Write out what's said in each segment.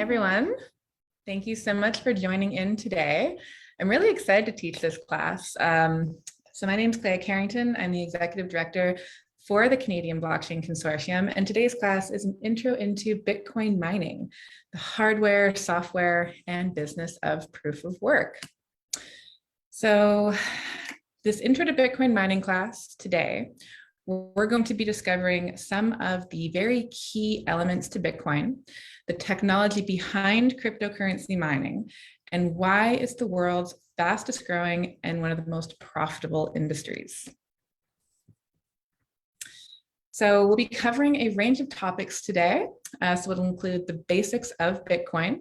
everyone. Thank you so much for joining in today. I'm really excited to teach this class. So my name is Claire Carrington. I'm the Executive Director for the Canadian Blockchain Consortium, and today's class is an intro into Bitcoin mining, the hardware, software, and business of proof of work. So this intro to Bitcoin mining class today, we're going to be discovering some of the very key elements to Bitcoin, the technology behind cryptocurrency mining, and why it's the world's fastest growing and one of the most profitable industries. So we'll be covering a range of topics today. So it'll include the basics of Bitcoin,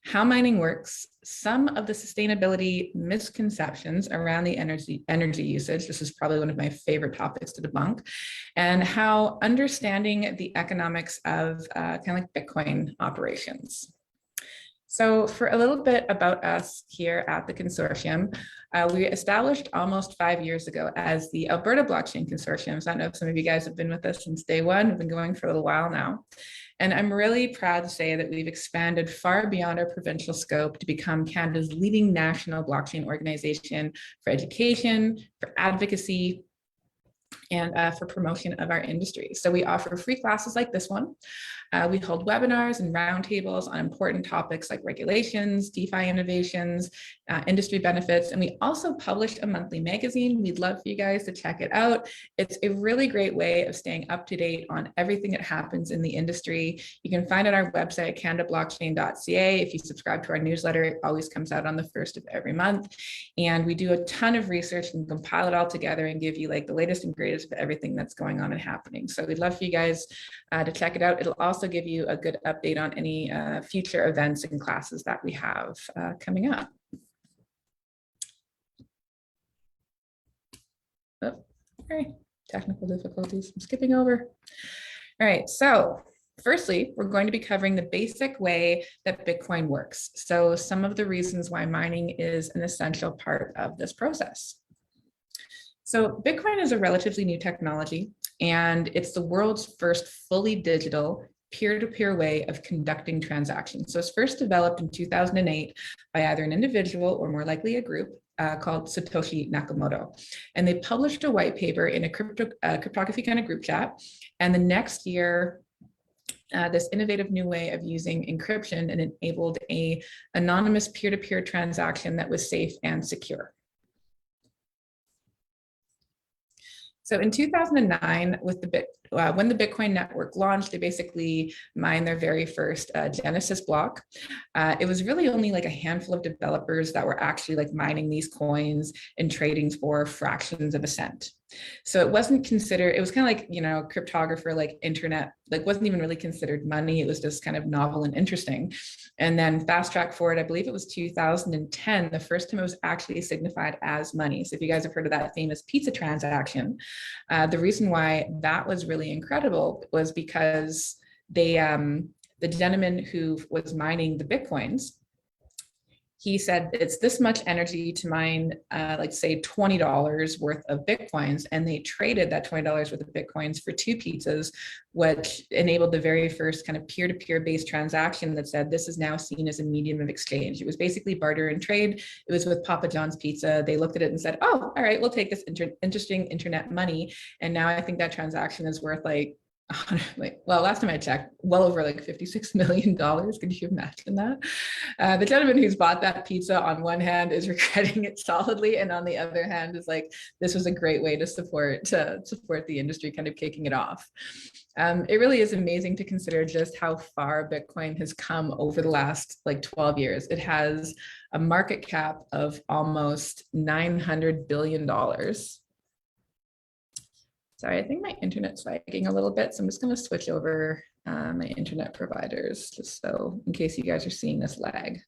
how mining works, some of the sustainability misconceptions around the energy usage. This is probably one of my favorite topics to debunk, and how understanding the economics of kind of like Bitcoin operations. So for a little bit about us here at the consortium, we established almost 5 years ago as the Alberta Blockchain Consortium. So I don't know if some of you guys have been with us since day one. We've been going for a little while now. And I'm really proud to say that we've expanded far beyond our provincial scope to become Canada's leading national blockchain organization for education, for advocacy, and for promotion of our industry. So we offer free classes like this one. We hold webinars and roundtables on important topics like regulations, DeFi innovations, industry benefits, and we also publish a monthly magazine. We'd love for you guys to check it out. It's a really great way of staying up to date on everything that happens in the industry. You can find it on our website, canadablockchain.ca. If you subscribe to our newsletter, it always comes out on the first of every month. And we do a ton of research and compile it all together and give you like the latest and greatest of everything that's going on and happening. So we'd love for you guys to check it out. It'll also give you a good update on any future events and classes that we have coming up. Oh, okay, technical difficulties. I'm skipping over. All right, so firstly, we're going to be covering the basic way that Bitcoin works. So some of the reasons why mining is an essential part of this process. So Bitcoin is a relatively new technology, and it's the world's first fully digital peer-to-peer way of conducting transactions. So it's first developed in 2008 by either an individual or more likely a group called Satoshi Nakamoto. And they published a white paper in a cryptography kind of group chat. And the next year, this innovative new way of using encryption and enabled an anonymous peer-to-peer transaction that was safe and secure. So in 2009, with when the Bitcoin network launched, they basically mined their very first Genesis block. It was really only like a handful of developers that were actually like mining these coins and trading for fractions of a cent. So it wasn't considered, it was kind of like, you know, cryptographer, like internet, like wasn't even really considered money. It was just kind of novel and interesting. And then fast track forward, I believe it was 2010, the first time it was actually signified as money. So if you guys have heard of that famous pizza transaction, the reason why that was really incredible was because they, the gentleman who was mining the Bitcoins, he said it's this much energy to mine, like say $20 worth of Bitcoins, and they traded that $20 worth of Bitcoins for 2 pizzas, which enabled the very first kind of peer-to-peer based transaction that said this is now seen as a medium of exchange. It was basically barter and trade. It was with Papa John's Pizza. They looked at it and said, oh, all right, we'll take this interesting internet money. And now I think that transaction is worth like, well, last time I checked, well over like $56 million. Could you imagine that? The gentleman who's bought that pizza on one hand is regretting it solidly, and on the other hand is like, this was a great way to support the industry kind of kicking it off. It really is amazing to consider just how far Bitcoin has come over the last like 12 years. It has a market cap of almost $900 billion. Sorry, I think my internet's lagging a little bit, so I'm just going to switch over my internet providers just so in case you guys are seeing this lag.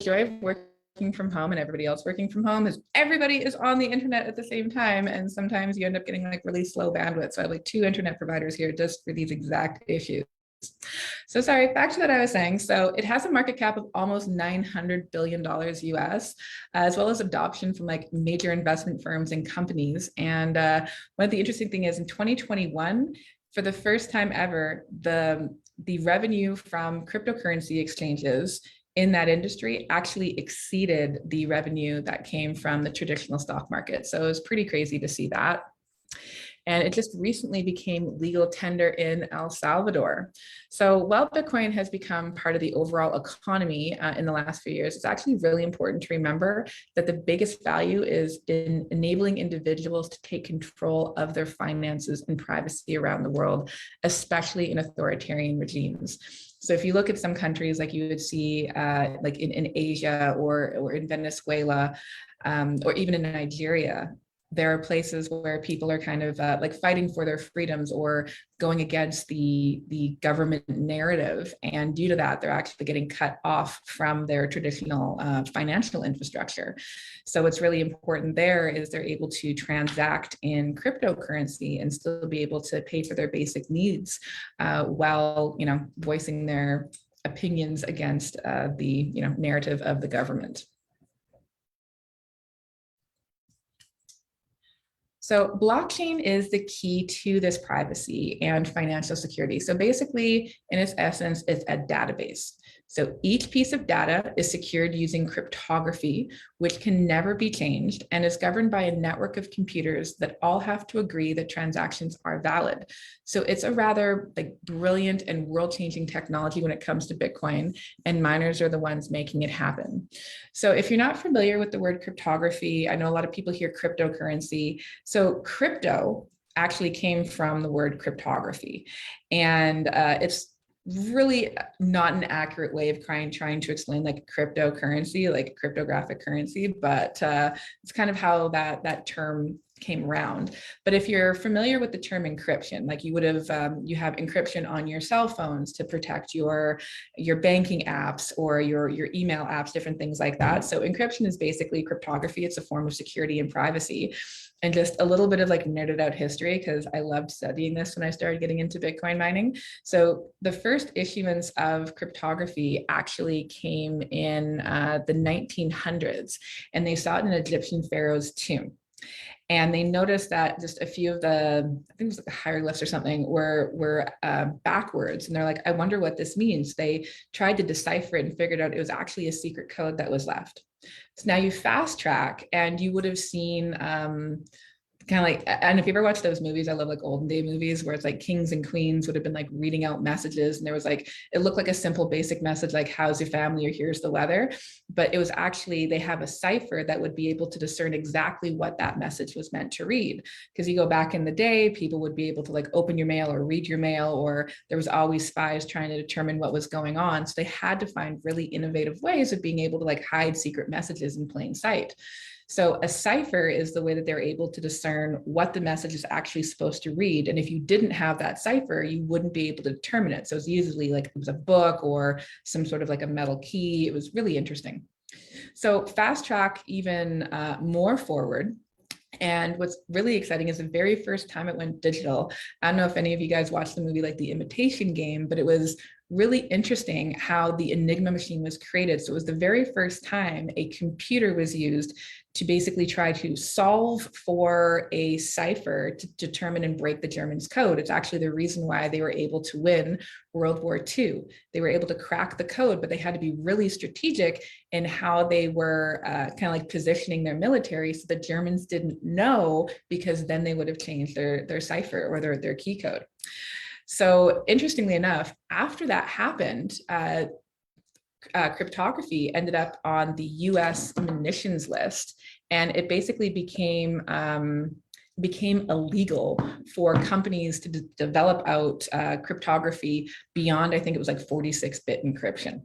Joy of working from home and everybody else working from home is everybody is on the internet at the same time, and sometimes you end up getting like really slow bandwidth. So I have like 2 internet providers here just for these exact issues. So sorry, back to what I was saying. So it has a market cap of almost $900 billion US, as well as adoption from like major investment firms and companies. And one of the interesting thing is in 2021, for the first time ever, the revenue from cryptocurrency exchanges in that industry actually exceeded the revenue that came from the traditional stock market. So it was pretty crazy to see that. And it just recently became legal tender in El Salvador. So while Bitcoin has become part of the overall economy in the last few years, it's actually really important to remember that the biggest value is in enabling individuals to take control of their finances and privacy around the world, especially in authoritarian regimes. So if you look at some countries like you would see like in Asia or in Venezuela, or even in Nigeria, there are places where people are kind of like fighting for their freedoms or going against the government narrative. And due to that, they're actually getting cut off from their traditional financial infrastructure. So what's really important there is they're able to transact in cryptocurrency and still be able to pay for their basic needs while, voicing their opinions against the, narrative of the government. So blockchain is the key to this privacy and financial security. So basically, in its essence, it's a database. So each piece of data is secured using cryptography, which can never be changed and is governed by a network of computers that all have to agree that transactions are valid. So it's a rather brilliant and world-changing technology when it comes to Bitcoin, and miners are the ones making it happen. So if you're not familiar with the word cryptography, I know a lot of people hear cryptocurrency. So crypto actually came from the word cryptography, and it's really not an accurate way of trying to explain like cryptocurrency, like cryptographic currency, but it's kind of how that term came around. But if you're familiar with the term encryption, like you would have, you have encryption on your cell phones to protect your banking apps or your email apps, different things like that. So encryption is basically cryptography. It's a form of security and privacy. And just a little bit of like nerded out history, because I loved studying this when I started getting into Bitcoin mining. So the first issuance of cryptography actually came in the 1900s, and they saw it in an Egyptian pharaoh's tomb. And they noticed that just a few of the, I think it was like the hieroglyphs or something, were backwards. And they're like, I wonder what this means. They tried to decipher it and figured out it was actually a secret code that was left. So now you fast track and you would have seen kind of like, and if you ever watch those movies, I love like olden day movies where it's like kings and queens would have been like reading out messages, and there was like, it looked like a simple basic message like, how's your family, or here's the weather. But it was actually, they have a cipher that would be able to discern exactly what that message was meant to read. Because you go back in the day, people would be able to like open your mail or read your mail, or there was always spies trying to determine what was going on. So they had to find really innovative ways of being able to like hide secret messages in plain sight. So a cipher is the way that they're able to discern what the message is actually supposed to read. And if you didn't have that cipher, you wouldn't be able to determine it. So it's usually like it was a book or some sort of like a metal key. It was really interesting. So fast track even more forward. And what's really exciting is the very first time it went digital. I don't know if any of you guys watched the movie like The Imitation Game, but it was really interesting how the Enigma machine was created. So it was the very first time a computer was used to basically try to solve for a cipher to determine and break the Germans' code. It's actually the reason why they were able to win World War II. They were able to crack the code, but they had to be really strategic in how they were kind of like positioning their military so the Germans didn't know, because then they would have changed their cipher or their key code. So interestingly enough, after that happened, cryptography ended up on the US munitions list, and it basically became illegal for companies to develop out cryptography beyond, I think it was like 46-bit encryption.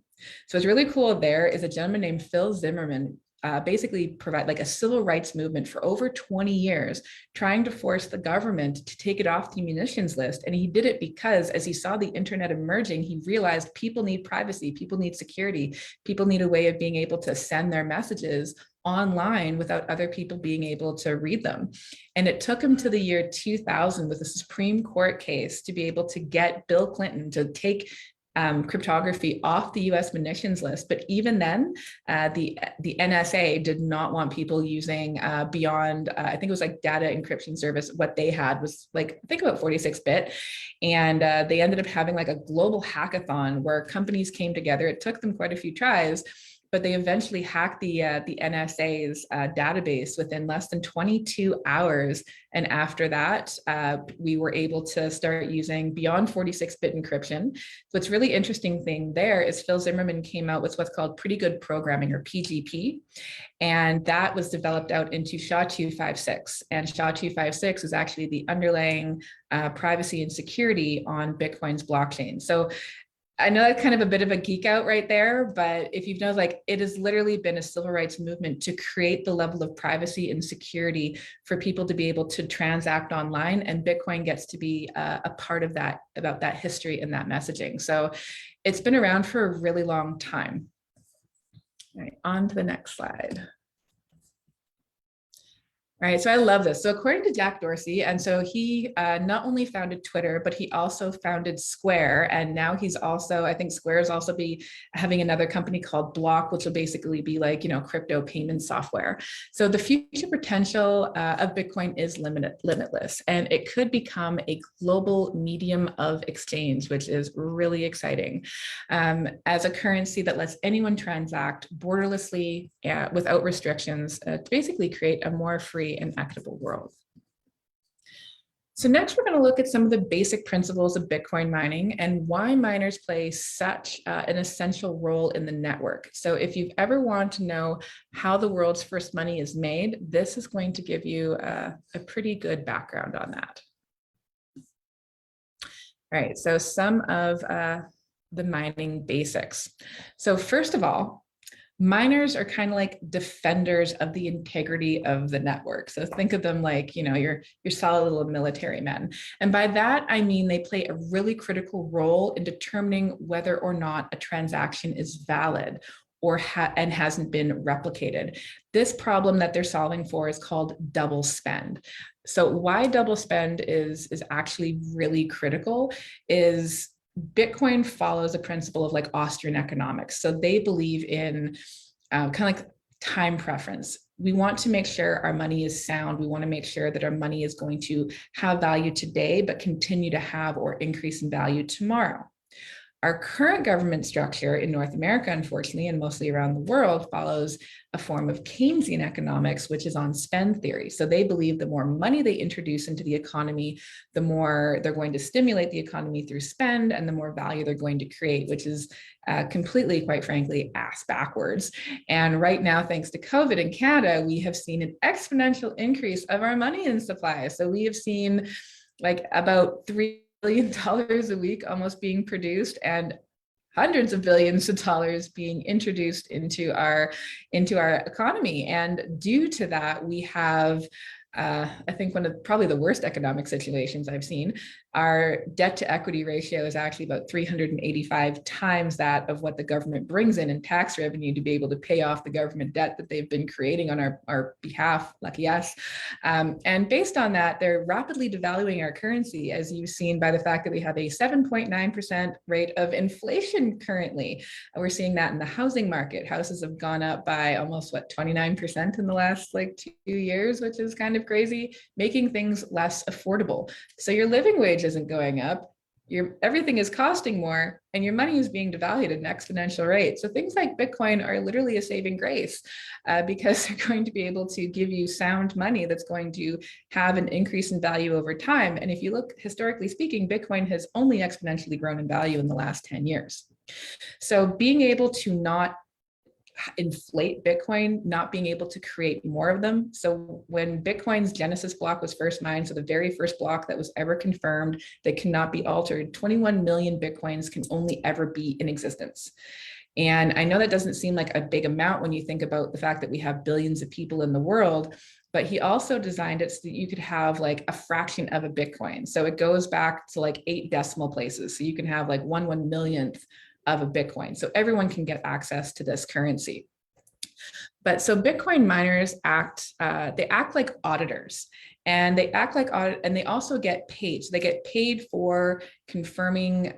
So what's really cool there is a gentleman named Phil Zimmerman basically provide like a civil rights movement for over 20 years, trying to force the government to take it off the munitions list. And he did it because as he saw the internet emerging, he realized people need privacy, people need security, people need a way of being able to send their messages online without other people being able to read them. And it took him to the year 2000 with a Supreme Court case to be able to get Bill Clinton to take cryptography off the US munitions list. But even then, the NSA did not want people using beyond, I think it was like data encryption service. What they had was like, I think about 46-bit. And they ended up having like a global hackathon where companies came together. It took them quite a few tries, but they eventually hacked the NSA's database within less than 22 hours. And after that, we were able to start using beyond 46-bit encryption. What's really interesting thing there is Phil Zimmermann came out with what's called pretty good programming, or PGP. And that was developed out into SHA-256. And SHA-256 is actually the underlying privacy and security on Bitcoin's blockchain. So I know that's kind of a bit of a geek out right there, but if you've known, like, it has literally been a civil rights movement to create the level of privacy and security for people to be able to transact online, and Bitcoin gets to be a part of that, about that history and that messaging. So it's been around for a really long time. All right, on to the next slide. All right, so I love this. So according to Jack Dorsey, and so he not only founded Twitter, but he also founded Square. And now he's also, I think Square is also be having another company called Block, which will basically be like, you know, crypto payment software. So the future potential of Bitcoin is limitless, and it could become a global medium of exchange, which is really exciting. As a currency that lets anyone transact borderlessly without restrictions, to basically create a more free and equitable world. So next, we're going to look at some of the basic principles of Bitcoin mining and why miners play such an essential role in the network. So if you've ever wanted to know how the world's first money is made, this is going to give you a pretty good background on that. All right, so some of the mining basics. So first of all, miners are kind of like defenders of the integrity of the network. So think of them like, you know, your solid little military men. And by that, I mean, they play a really critical role in determining whether or not a transaction is valid or and hasn't been replicated. This problem that they're solving for is called double spend. So why double spend is actually really critical is Bitcoin follows a principle of like Austrian economics. So they believe in kind of like time preference. We want to make sure our money is sound. We want to make sure that our money is going to have value today, but continue to have or increase in value tomorrow. Our current government structure in North America, unfortunately, and mostly around the world, follows a form of Keynesian economics, which is on spend theory. So they believe the more money they introduce into the economy, the more they're going to stimulate the economy through spend and the more value they're going to create, which is completely, quite frankly, ass backwards. And right now, thanks to COVID in Canada, we have seen an exponential increase of our money in supply. So we have seen like about $3 billion a week almost being produced, and hundreds of billions of dollars being introduced into our economy. And due to that, we have I think one of probably the worst economic situations I've seen. Our debt to equity ratio is actually about 385 times that of what the government brings in tax revenue to be able to pay off the government debt that they've been creating on our behalf, lucky us. And based on that, they're rapidly devaluing our currency, as you've seen by the fact that we have a 7.9% rate of inflation currently. We're seeing that in the housing market. Houses have gone up by almost, 29% in the last 2 years, which is kind of crazy, making things less affordable. So your living wage isn't going up, everything is costing more, and your money is being devalued at an exponential rate. So things like Bitcoin are literally a saving grace because they're going to be able to give you sound money that's going to have an increase in value over time. And if you look historically speaking, Bitcoin has only exponentially grown in value in the last 10 years. So being able to not inflate Bitcoin, not being able to create more of them. So when Bitcoin's Genesis block was first mined, so the very first block that was ever confirmed that cannot be altered, 21 million Bitcoins can only ever be in existence. And I know that doesn't seem like a big amount when you think about the fact that we have billions of people in the world, but he also designed it so that you could have a fraction of a Bitcoin. So it goes back to 8 decimal places. So you can have 1/1 millionth of a Bitcoin. So everyone can get access to this currency. But so Bitcoin miners act, they act like auditors, and they act like audit, and they also get paid. So they get paid for confirming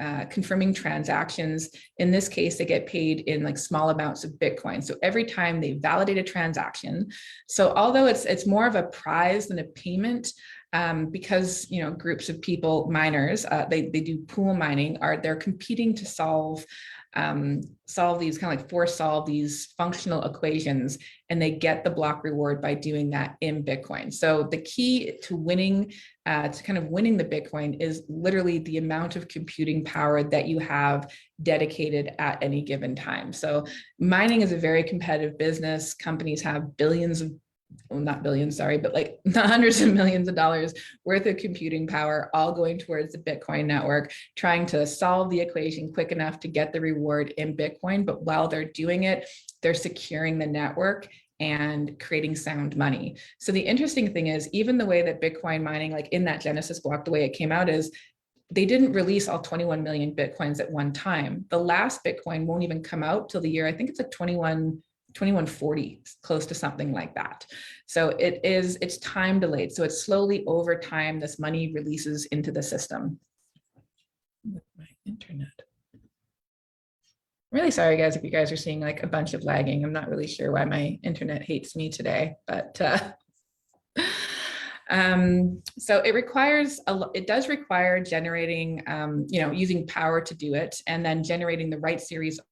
transactions. In this case, they get paid in like small amounts of Bitcoin. So every time they validate a transaction, so although it's more of a prize than a payment, because groups of people, miners, they do pool mining, they're competing to solve these solve these functional equations, and they get the block reward by doing that in Bitcoin. So the key to winning the Bitcoin is literally the amount of computing power that you have dedicated at any given time. So mining is a very competitive business. Companies have billions of, well, not billions, sorry, but like hundreds of millions of dollars worth of computing power, all going towards the Bitcoin network, trying to solve the equation quick enough to get the reward in Bitcoin. But while they're doing it, they're securing the network and creating sound money. So the interesting thing is, even the way that Bitcoin mining, like in that Genesis block, the way it came out is they didn't release all 21 million Bitcoins at one time. The last Bitcoin won't even come out till the year, I think it's like 2140, close to something like that. So it's time delayed. So it's slowly over time, this money releases into the system. With my internet. I'm really sorry, guys, if you guys are seeing like a bunch of lagging. I'm not really sure why my internet hates me today, but so it does require generating, using power to do it, and then generating the right series of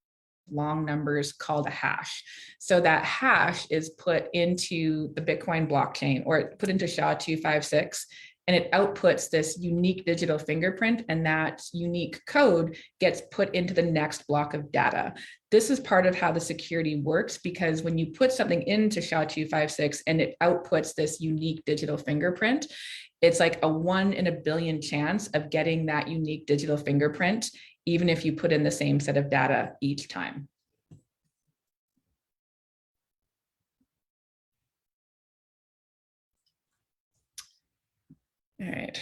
long numbers called a hash. So that hash is put into the Bitcoin blockchain, or put into SHA-256, and it outputs this unique digital fingerprint, and that unique code gets put into the next block of data. This is part of how the security works, because when you put something into SHA-256 and it outputs this unique digital fingerprint, it's like a 1 in a billion chance of getting that unique digital fingerprint, even if you put in the same set of data each time. All right.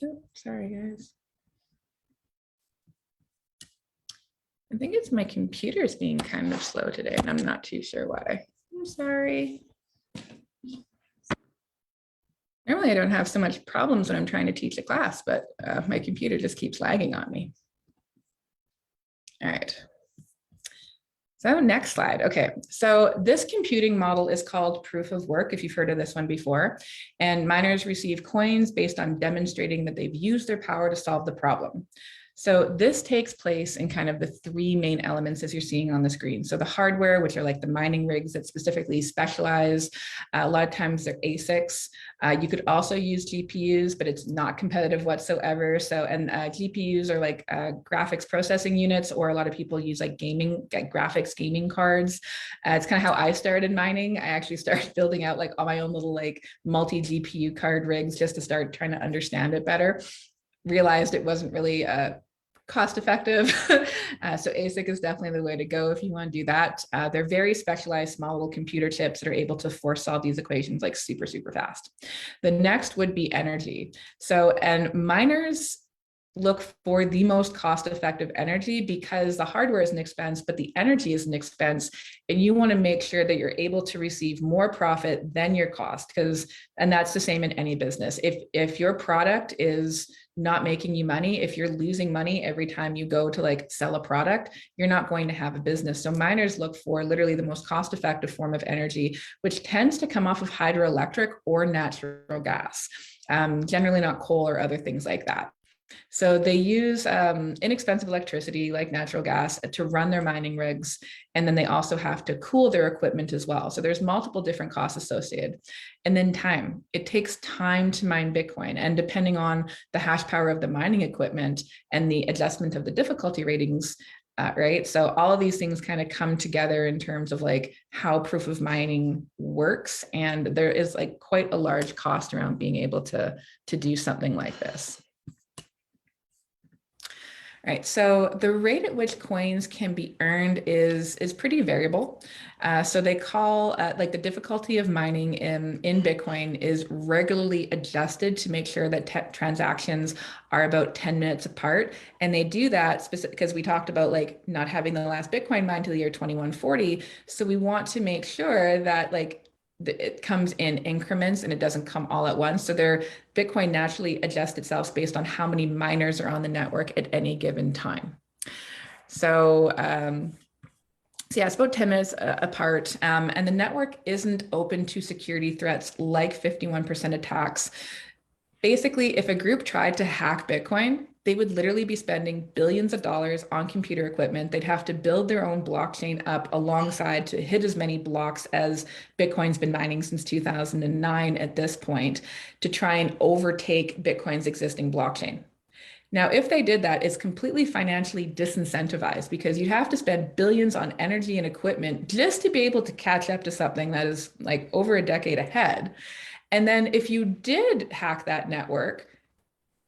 Oh, sorry, guys. I think it's my computer's being kind of slow today, and I'm not too sure why. I'm sorry. Normally I don't have so much problems when I'm trying to teach a class, but my computer just keeps lagging on me. All right. So next slide. Okay, so this computing model is called proof of work, if you've heard of this one before. And miners receive coins based on demonstrating that they've used their power to solve the problem. So this takes place in kind of the three main elements as you're seeing on the screen. So the hardware, which are like the mining rigs that specifically specialize. A lot of times they're ASICs. You could also use GPUs, but it's not competitive whatsoever. So, and GPUs are like graphics processing units, or a lot of people use like graphics gaming cards. It's kind of how I started mining. I actually started building out like all my own little like multi-GPU card rigs just to start trying to understand it better. Realized it wasn't really cost effective. So ASIC is definitely the way to go if you want to do that. They're very specialized small little computer chips that are able to force solve these equations like super, super fast. The next would be energy. So, and miners look for the most cost-effective energy, because the hardware is an expense, but the energy is an expense. And you want to make sure that you're able to receive more profit than your cost, and that's the same in any business. If your product is not making you money, if you're losing money every time you go to like sell a product, you're not going to have a business. So miners look for literally the most cost-effective form of energy, which tends to come off of hydroelectric or natural gas, generally not coal or other things like that. So they use inexpensive electricity like natural gas to run their mining rigs. And then they also have to cool their equipment as well. So there's multiple different costs associated. And then time. It takes time to mine Bitcoin. And depending on the hash power of the mining equipment and the adjustment of the difficulty ratings, right? So all of these things kind of come together in terms of like how proof of mining works. And there is like quite a large cost around being able to do something like this. Right. So the rate at which coins can be earned is pretty variable. So they call like the difficulty of mining in Bitcoin is regularly adjusted to make sure that transactions are about 10 minutes apart. And they do that because we talked about like not having the last Bitcoin mined till the year 2140. So we want to make sure that like it comes in increments and it doesn't come all at once. So their Bitcoin naturally adjusts itself based on how many miners are on the network at any given time. So, so yeah, it's about 10 minutes apart. And the network isn't open to security threats like 51% attacks. Basically, if a group tried to hack Bitcoin, they would literally be spending billions of dollars on computer equipment. They'd have to build their own blockchain up alongside to hit as many blocks as Bitcoin's been mining since 2009 at this point to try and overtake Bitcoin's existing blockchain. Now, if they did that, it's completely financially disincentivized because you'd have to spend billions on energy and equipment just to be able to catch up to something that is like over a decade ahead. And then if you did hack that network,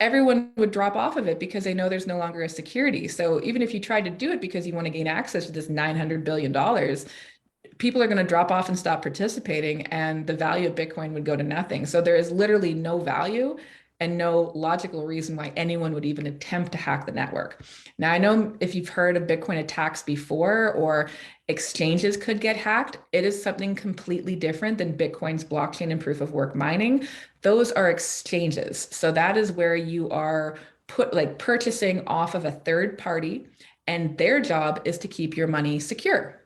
everyone would drop off of it because they know there's no longer a security. So even if you tried to do it because you want to gain access to this $900 billion, people are going to drop off and stop participating, and the value of Bitcoin would go to nothing. So there is literally no value and no logical reason why anyone would even attempt to hack the network. Now, I know if you've heard of Bitcoin attacks before or exchanges could get hacked, it is something completely different than Bitcoin's blockchain and proof of work mining. Those are exchanges. So that is where you are purchasing off of a third party, and their job is to keep your money secure.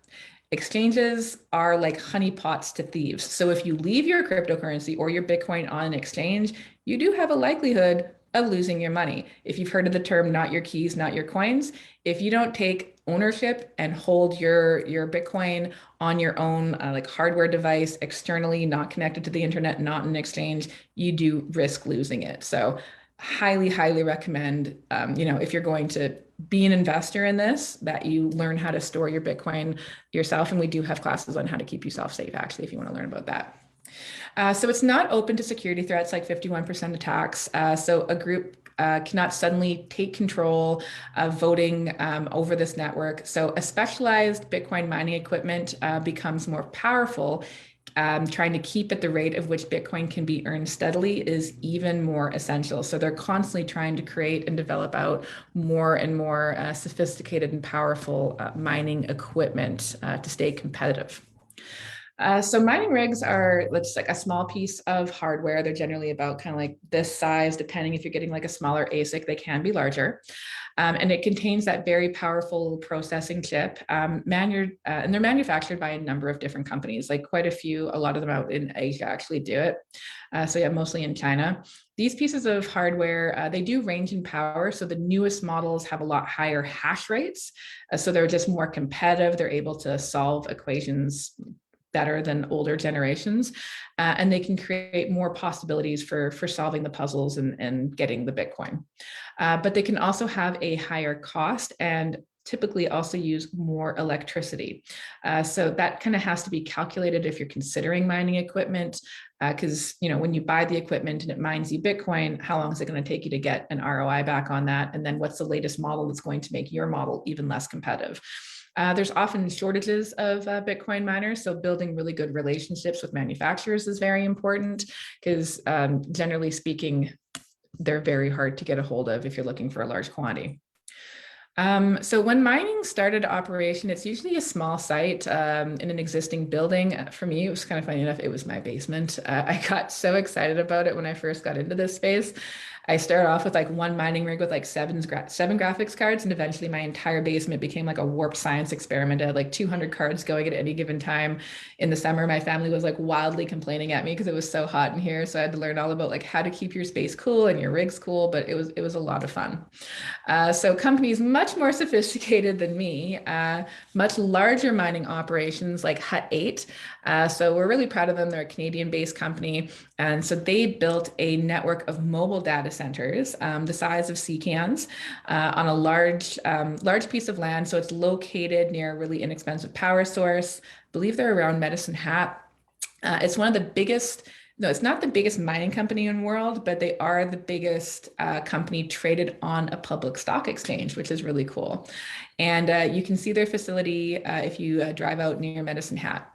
Exchanges are like honeypots to thieves. So if you leave your cryptocurrency or your Bitcoin on an exchange, you do have a likelihood of losing your money. If you've heard of the term, not your keys, not your coins, if you don't take ownership and hold your Bitcoin on your own like hardware device externally, not connected to the internet, not an exchange, you do risk losing it. So highly, highly recommend, if you're going to be an investor in this, that you learn how to store your Bitcoin yourself. And we do have classes on how to keep yourself safe, actually, if you want to learn about that. So it's not open to security threats like 51% attacks. So a group cannot suddenly take control of voting over this network. So a specialized Bitcoin mining equipment becomes more powerful. Trying to keep at the rate of which Bitcoin can be earned steadily is even more essential. So they're constantly trying to create and develop out more and more sophisticated and powerful mining equipment to stay competitive. So mining rigs are just like a small piece of hardware. They're generally about kind of like this size, depending if you're getting like a smaller ASIC, they can be larger. And it contains that very powerful processing chip. And they're manufactured by a number of different companies, like quite a few, a lot of them out in Asia actually do it. So yeah, mostly in China. These pieces of hardware, they do range in power. So the newest models have a lot higher hash rates. So they're just more competitive. They're able to solve equations better than older generations. And they can create more possibilities for solving the puzzles and getting the Bitcoin. But they can also have a higher cost and typically also use more electricity. So that kind of has to be calculated if you're considering mining equipment, because when you buy the equipment and it mines you Bitcoin, how long is it going to take you to get an ROI back on that? And then what's the latest model that's going to make your model even less competitive? There's often shortages of Bitcoin miners, so building really good relationships with manufacturers is very important because generally speaking, they're very hard to get a hold of if you're looking for a large quantity. So when mining started operation, it's usually a small site in an existing building. For me, it was kind of funny enough, it was my basement. I got so excited about it when I first got into this space. I started off with like one mining rig with like seven graphics cards, and eventually my entire basement became like a warped science experiment. I had like 200 cards going at any given time. In the summer, my family was like wildly complaining at me because it was so hot in here. So I had to learn all about like how to keep your space cool and your rigs cool, but it was a lot of fun. So companies much more sophisticated than me, much larger mining operations like Hut 8. So we're really proud of them. They're a Canadian-based company. And so they built a network of mobile data centers, the size of sea cans, on a large piece of land. So it's located near a really inexpensive power source. I believe they're around Medicine Hat. It's one of the biggest No, it's not the biggest mining company in the world, but they are the biggest company traded on a public stock exchange, which is really cool. And you can see their facility if you drive out near Medicine Hat.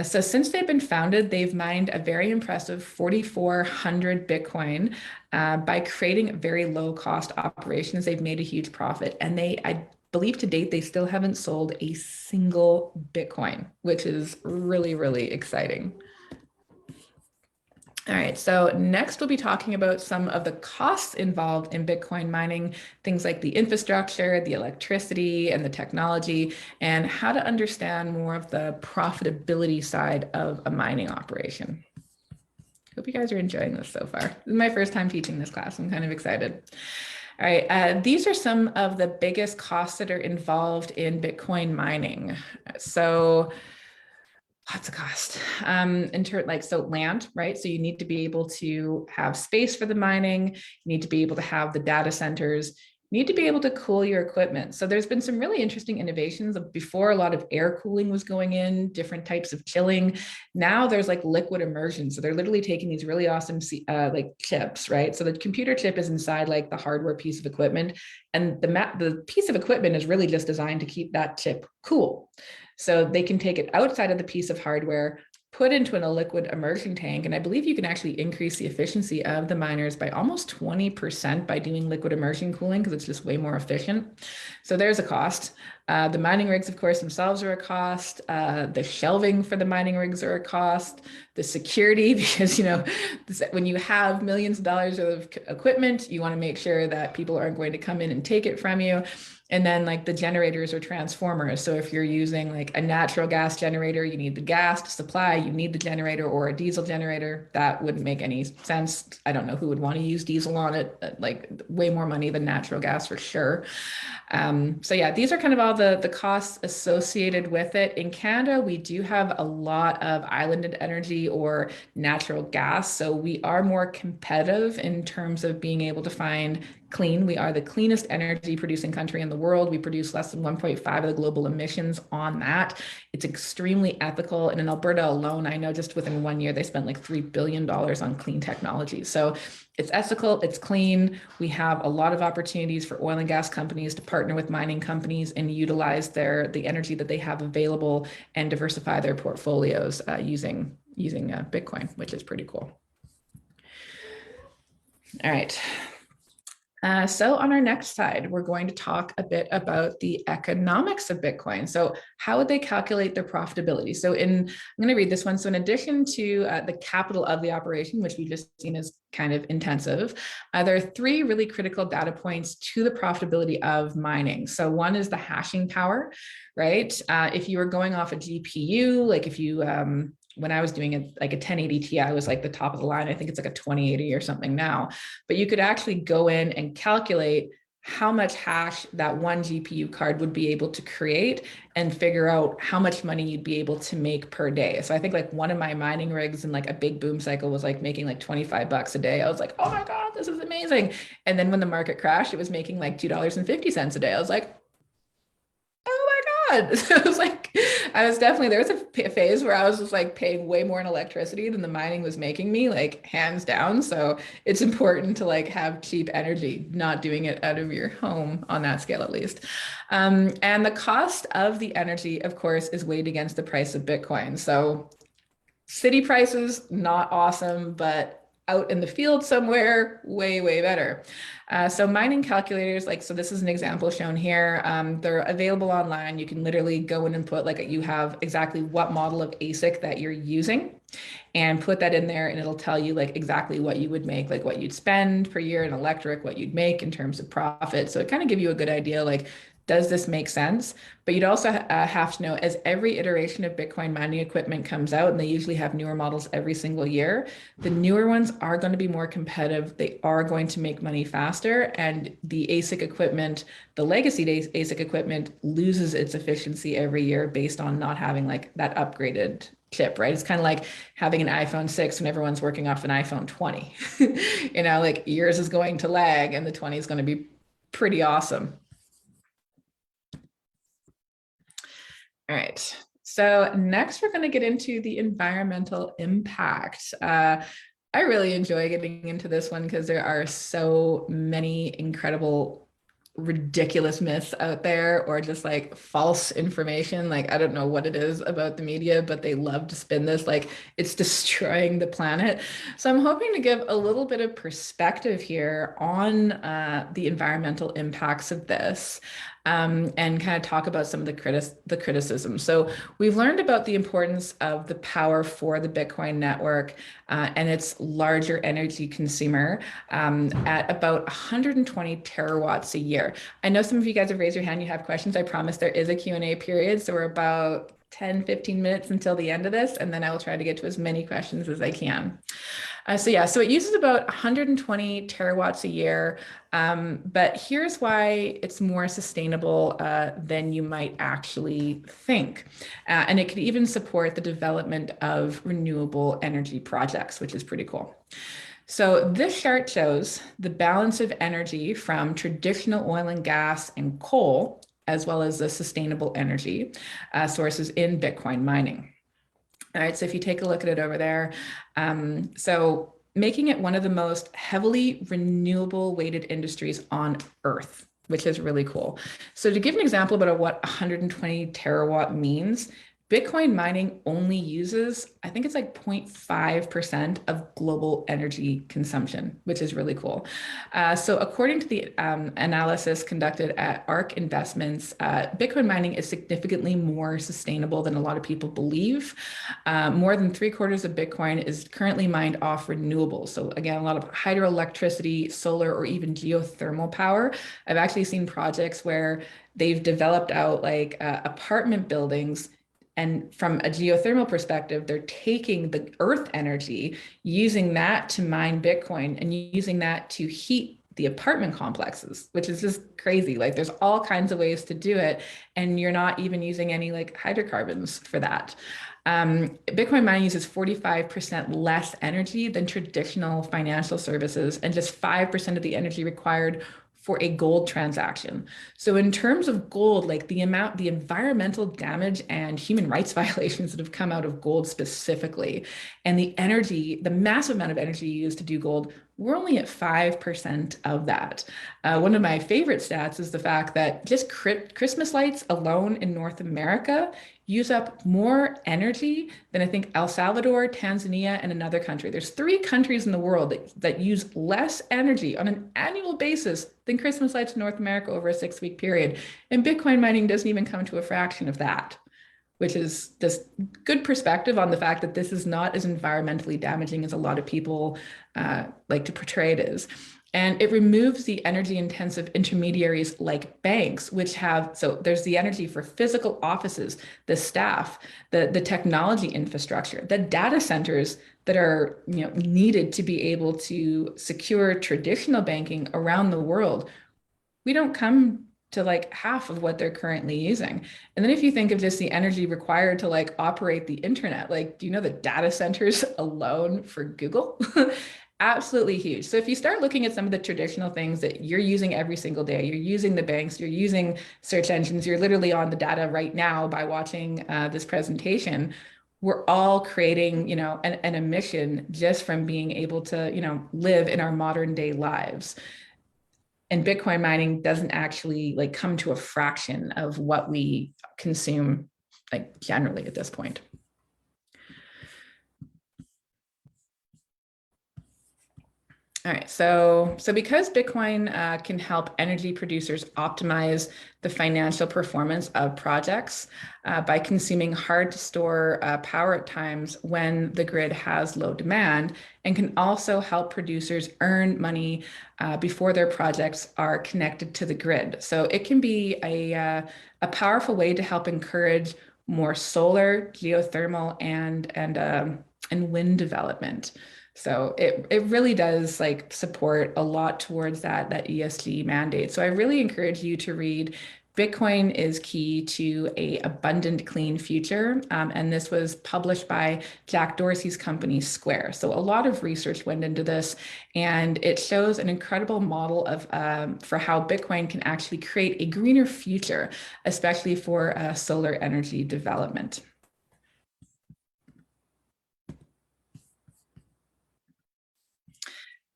So since they've been founded, they've mined a very impressive 4,400 Bitcoin by creating very low cost operations. They've made a huge profit, and I believe to date, they still haven't sold a single Bitcoin, which is really, really exciting. All right, so next we'll be talking about some of the costs involved in Bitcoin mining, things like the infrastructure, the electricity, and the technology, and how to understand more of the profitability side of a mining operation. Hope you guys are enjoying this so far. This is my first time teaching this class. I'm kind of excited. All right, these are some of the biggest costs that are involved in Bitcoin mining. So lots of cost so land, right? So you need to be able to have space for the mining. You need to be able to have the data centers. You need to be able to cool your equipment. So there's been some really interesting innovations. Before, a lot of air cooling was going in, different types of chilling. Now there's like liquid immersion. So they're literally taking these really awesome like chips, right? So the computer chip is inside like the hardware piece of equipment, and the piece of equipment is really just designed to keep that chip cool. So they can take it outside of the piece of hardware, put into a liquid immersion tank. And I believe you can actually increase the efficiency of the miners by almost 20% by doing liquid immersion cooling, because it's just way more efficient. So there's a cost. The mining rigs, of course, themselves are a cost. The shelving for the mining rigs are a cost. The security, because, when you have millions of dollars of equipment, you want to make sure that people aren't going to come in and take it from you. And then like the generators or transformers. So if you're using like a natural gas generator, you need the gas to supply, you need the generator, or a diesel generator. That wouldn't make any sense. I don't know who would want to use diesel on it, like way more money than natural gas for sure. So yeah, these are kind of all the costs associated with it. In Canada, we do have a lot of islanded energy or natural gas. So we are more competitive in terms of being able to find clean. We are the cleanest energy producing country in the world. We produce less than 1.5 of the global emissions on that. It's extremely ethical. And in Alberta alone, I know just within 1 year, they spent like $3 billion on clean technology. So it's ethical, it's clean. We have a lot of opportunities for oil and gas companies to partner with mining companies and utilize the energy that they have available and diversify their portfolios using Bitcoin, which is pretty cool. All right. So on our next slide, we're going to talk a bit about the economics of Bitcoin. So how would they calculate their profitability? So I'm going to read this one. So in addition to the capital of the operation, which we've just seen is kind of intensive, there are three really critical data points to the profitability of mining. So one is the hashing power, right? If you were going off a GPU, like if you when I was doing it, like a 1080 Ti was like the top of the line. I think it's like a 2080 or something now, but you could actually go in and calculate how much hash that one GPU card would be able to create and figure out how much money you'd be able to make per day. So I think like one of my mining rigs in like a big boom cycle was like making like 25 bucks a day. I was like, oh my God, this is amazing. And then when the market crashed, it was making like $2.50 a day. I was like, oh my God. So it was like, there was a phase where I was just like paying way more in electricity than the mining was making me, like hands down. So it's important to like have cheap energy, not doing it out of your home on that scale at least. And the cost of the energy, of course, is weighed against the price of Bitcoin. So city prices, not awesome, but out in the field somewhere, way, way better. So mining calculators, so this is an example shown here. They're available online. You can literally go in and put you have exactly what model of ASIC that you're using and put that in there, and it'll tell you exactly what you would make, what you'd spend per year in electric, what you'd make in terms of profit. So it kind of give you a good idea, does this make sense? But you'd also have to know, as every iteration of Bitcoin mining equipment comes out, and they usually have newer models every single year, the newer ones are going to be more competitive. They are going to make money faster. And the ASIC equipment, the legacy ASIC equipment, loses its efficiency every year based on not having that upgraded chip, right? It's kind of like having an iPhone 6 when everyone's working off an iPhone 20. Yours is going to lag and the 20 is going to be pretty awesome. All right, So next, we're going to get into the environmental impact. I really enjoy getting into this one because there are so many incredible, ridiculous myths out there, or just like false information. Like, I don't know what it is about the media, but they love to spin this like it's destroying the planet. So I'm hoping to give a little bit of perspective here on the environmental impacts of this. And kind of talk about some of the criticism. So we've learned about the importance of the power for the Bitcoin network and its larger energy consumer at about 120 terawatts a year. I know some of you guys have raised your hand, you have questions. I promise there is a Q&A period. So we're about 10, 15 minutes until the end of this, and then I will try to get to as many questions as I can. So it uses about 120 terawatts a year, but here's why it's more sustainable than you might actually think. And it could even support the development of renewable energy projects, which is pretty cool. So this chart shows the balance of energy from traditional oil and gas and coal, as well as the sustainable energy sources in Bitcoin mining. All right, so if you take a look at it over there, so making it one of the most heavily renewable weighted industries on Earth, which is really cool. So to give an example about what 120 terawatt means, Bitcoin mining only uses, I think it's like 0.5% of global energy consumption, which is really cool. So according to the analysis conducted at ARK Investments, Bitcoin mining is significantly more sustainable than a lot of people believe. More than 3/4 of Bitcoin is currently mined off renewables. So again, a lot of hydroelectricity, solar, or even geothermal power. I've actually seen projects where they've developed out like apartment buildings, and from a geothermal perspective, they're taking the earth energy, using that to mine Bitcoin and using that to heat the apartment complexes, which is just crazy. Like there's all kinds of ways to do it. And you're not even using any like hydrocarbons for that. Bitcoin mining uses 45% less energy than traditional financial services and just 5% of the energy required for a gold transaction. So in terms of gold, like the environmental damage and human rights violations that have come out of gold specifically, and the massive amount of energy used to do gold, we're only at 5% of that. One of my favorite stats is the fact that just Christmas lights alone in North America use up more energy than I think El Salvador, Tanzania, and another country. There's 3 countries in the world that use less energy on an annual basis than Christmas lights in North America over a 6-week period. And Bitcoin mining doesn't even come to a fraction of that, which is just good perspective on the fact that this is not as environmentally damaging as a lot of people like to portray it is. And it removes the energy intensive intermediaries like banks, which have, so there's the energy for physical offices, the staff, the technology infrastructure, the data centers that are needed to be able to secure traditional banking around the world. We don't come to like half of what they're currently using. And then if you think of just the energy required to like operate the internet, like, do you know the data centers alone for Google? Absolutely huge. So if you start looking at some of the traditional things that you're using every single day, you're using the banks, you're using search engines, you're literally on the data right now by watching this presentation, we're all creating, an emission just from being able to, live in our modern day lives. And Bitcoin mining doesn't actually like come to a fraction of what we consume like generally at this point. All right, so because Bitcoin can help energy producers optimize the financial performance of projects by consuming hard to store power at times when the grid has low demand, and can also help producers earn money before their projects are connected to the grid. So it can be a powerful way to help encourage more solar, geothermal, and wind development. So it really does like support a lot towards that ESG mandate. So I really encourage you to read Bitcoin is Key to a Abundant Clean Future. And this was published by Jack Dorsey's company Square. So a lot of research went into this, and it shows an incredible model of for how Bitcoin can actually create a greener future, especially for solar energy development.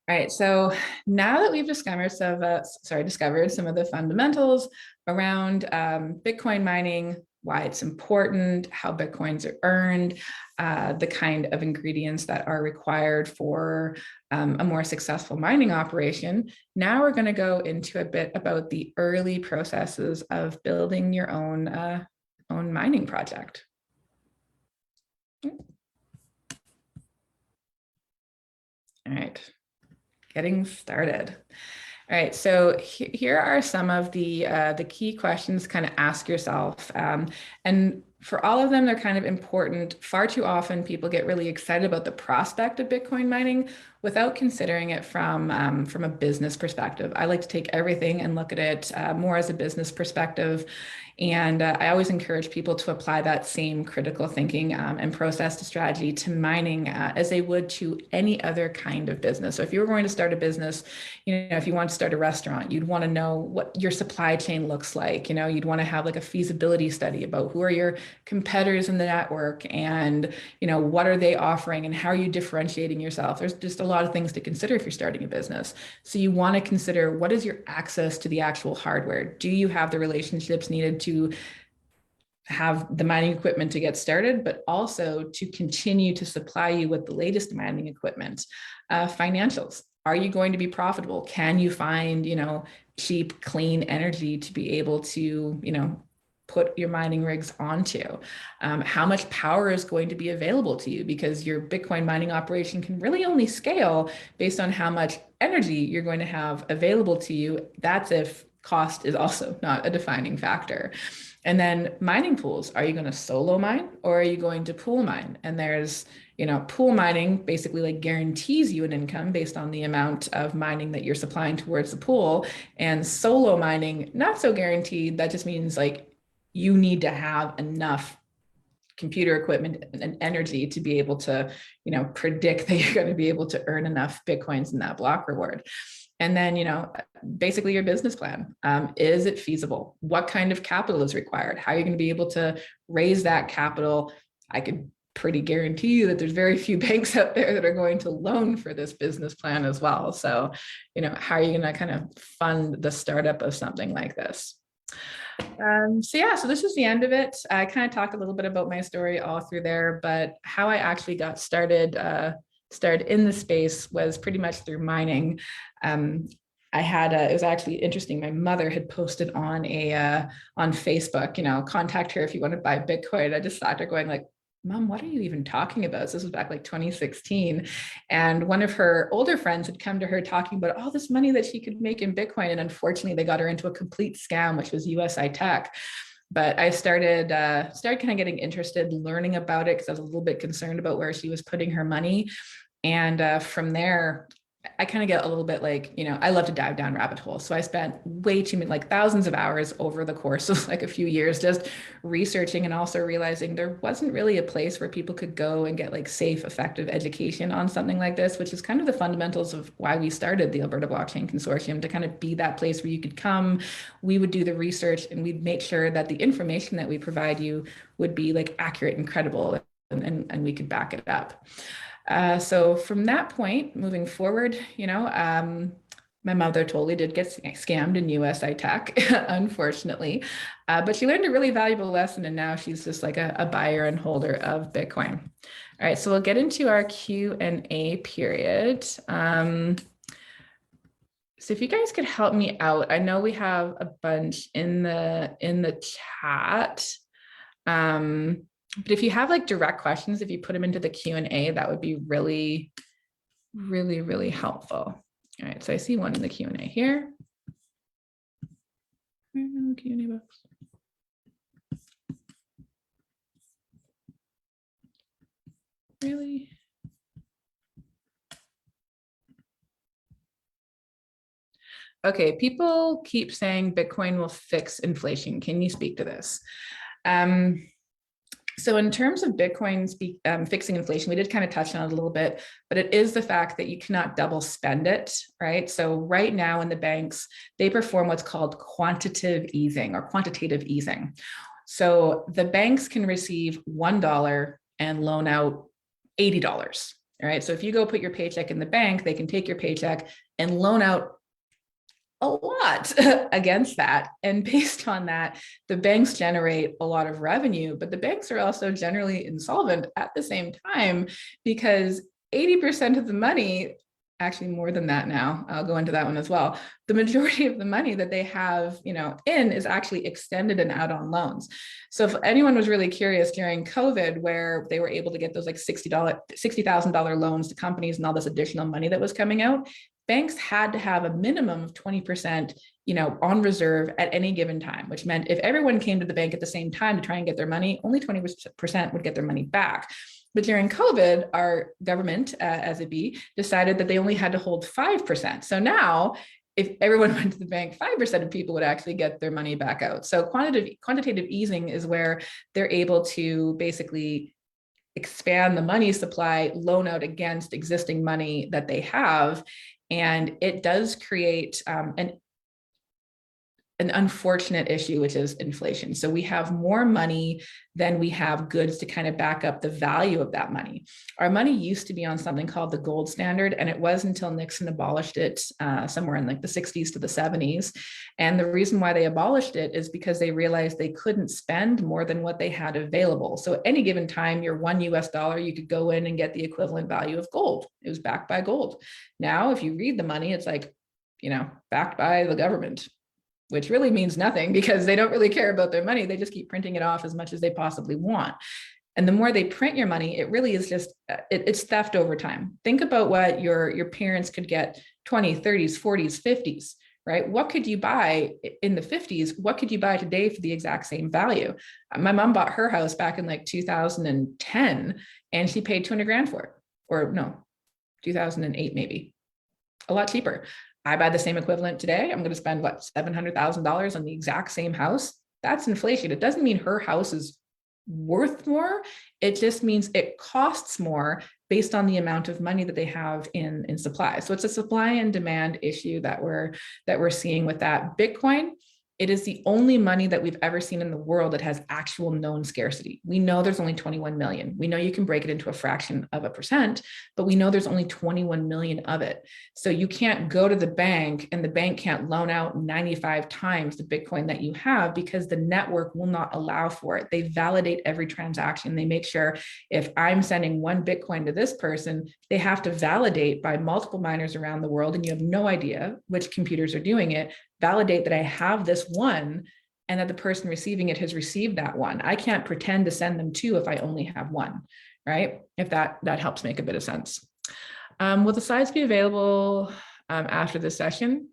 All right, so now that we've discovered some of the fundamentals around Bitcoin mining, why it's important, how Bitcoins are earned, the kind of ingredients that are required for a more successful mining operation. Now we're going to go into a bit about the early processes of building your own mining project. All right, getting started. All right, so here are some of the key questions to kind of ask yourself. And for all of them, they're kind of important. Far too often, people get really excited about the prospect of Bitcoin mining without considering it from a business perspective. I like to take everything and look at it more as a business perspective. And I always encourage people to apply that same critical thinking and process to strategy to mining as they would to any other kind of business. So if you were going to start a business, if you want to start a restaurant, you'd want to know what your supply chain looks like. You'd want to have like a feasibility study about who are your competitors in the network and, what are they offering and how are you differentiating yourself? There's just a lot of things to consider if you're starting a business. So you want to consider, what is your access to the actual hardware? Do you have the relationships needed to have the mining equipment to get started, but also to continue to supply you with the latest mining equipment? Financials. Are you going to be profitable? Can you find, cheap, clean energy to be able to, put your mining rigs onto? How much power is going to be available to you? Because your Bitcoin mining operation can really only scale based on how much energy you're going to have available to you. That's if cost is also not a defining factor. And then mining pools, are you going to solo mine or are you going to pool mine? And there's, pool mining basically like guarantees you an income based on the amount of mining that you're supplying towards the pool. And solo mining, not so guaranteed. That just means like you need to have enough computer equipment and energy to be able to, predict that you're going to be able to earn enough Bitcoins in that block reward. And then, basically your business plan. Is it feasible? What kind of capital is required? How are you going to be able to raise that capital? I could pretty guarantee you that there's very few banks out there that are going to loan for this business plan as well. So, how are you going to kind of fund the startup of something like this? So this is the end of it. I kind of talked a little bit about my story all through there, but how I actually got started in the space was pretty much through mining. It was actually interesting. My mother had posted on Facebook, contact her if you want to buy Bitcoin. I just sat there going like, Mom, what are you even talking about? So this was back like 2016. And one of her older friends had come to her talking about all this money that she could make in Bitcoin. And unfortunately, they got her into a complete scam, which was USI Tech. But I started kind of getting interested, learning about it because I was a little bit concerned about where she was putting her money. And from there, I kind of get a little bit like, I love to dive down rabbit holes. So I spent way too many, like thousands of hours over the course of like a few years, just researching and also realizing there wasn't really a place where people could go and get like safe, effective education on something like this, which is kind of the fundamentals of why we started the Alberta Blockchain Consortium, to kind of be that place where you could come, we would do the research and we'd make sure that the information that we provide you would be like accurate and credible and we could back it up. So from that point, moving forward, my mother totally did get scammed in USI Tech, unfortunately, but she learned a really valuable lesson, and now she's just like a buyer and holder of Bitcoin. All right, so we'll get into our Q&A period. So if you guys could help me out, I know we have a bunch in the chat. But if you have like direct questions, if you put them into the Q&A, that would be really, really, really helpful. All right, so I see one in the Q&A here. Q&A box. Really? Okay, people keep saying Bitcoin will fix inflation. Can you speak to this? So in terms of Bitcoin fixing inflation, we did kind of touch on it a little bit, but it is the fact that you cannot double spend it, right? So right now in the banks, they perform what's called quantitative easing. So the banks can receive $1 and loan out $80, right? So if you go put your paycheck in the bank, they can take your paycheck and loan out a lot against that. And based on that, the banks generate a lot of revenue, but the banks are also generally insolvent at the same time because 80% of the money, actually more than that now, I'll go into that one as well. The majority of the money that they have, in is actually extended and out on loans. So if anyone was really curious during COVID, where they were able to get those like $60,000 loans to companies and all this additional money that was coming out, banks had to have a minimum of 20%, on reserve at any given time, which meant if everyone came to the bank at the same time to try and get their money, only 20% would get their money back. But during COVID, our government, as it be, decided that they only had to hold 5%. So now, if everyone went to the bank, 5% of people would actually get their money back out. So quantitative easing is where they're able to basically expand the money supply, loan out against existing money that they have. And it does create an unfortunate issue, which is inflation. So we have more money than we have goods to kind of back up the value of that money. Our money used to be on something called the gold standard, and it was until Nixon abolished it somewhere in like the 60s to the 70s. And the reason why they abolished it is because they realized they couldn't spend more than what they had available. So at any given time, your $1 you could go in and get the equivalent value of gold. It was backed by gold. Now, if you read the money, it's like, backed by the government, which really means nothing because they don't really care about their money. They just keep printing it off as much as they possibly want. And the more they print your money, it really is just, it's theft over time. Think about what your parents could get 20s, 30s, 40s, 50s, right? What could you buy in the 50s? What could you buy today for the exact same value? My mom bought her house back in like 2010 and she paid 200 grand for it. Or no, 2008 maybe. A lot cheaper. I buy the same equivalent today. I'm going to spend $700,000 on the exact same house. That's inflation. It doesn't mean her house is worth more. It just means it costs more based on the amount of money that they have in supply. So it's a supply and demand issue that we're seeing with that. Bitcoin, it is the only money that we've ever seen in the world that has actual known scarcity. We know there's only 21 million. We know you can break it into a fraction of a percent, but we know there's only 21 million of it. So you can't go to the bank and the bank can't loan out 95 times the Bitcoin that you have because the network will not allow for it. They validate every transaction. They make sure if I'm sending one Bitcoin to this person, they have to validate by multiple miners around the world, and you have no idea which computers are doing it, validate that I have this one and that the person receiving it has received that one. I can't pretend to send them two if I only have one, right? If that helps make a bit of sense. Will the slides be available after this session?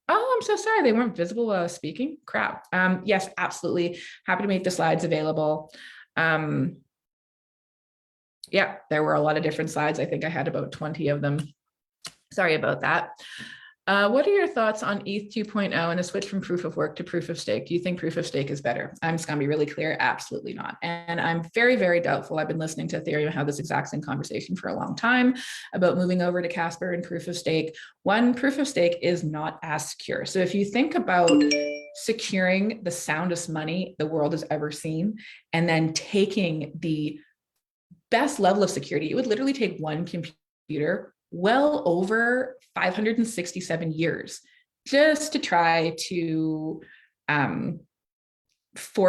Oh, I'm so sorry. They weren't visible while I was speaking. Crap. Yes, absolutely. Happy to make the slides available. Yeah, there were a lot of different slides. I think I had about 20 of them. Sorry about that. What are your thoughts on ETH 2.0 and the switch from proof of work to proof of stake? Do you think proof of stake is better? I'm just going to be really clear. Absolutely not. And I'm very, very doubtful. I've been listening to Ethereum have this exact same conversation for a long time about moving over to Casper and proof of stake. One, proof of stake is not as secure. So if you think about securing the soundest money the world has ever seen, and then taking the best level of security, it would literally take one computer well over 567 years just to try to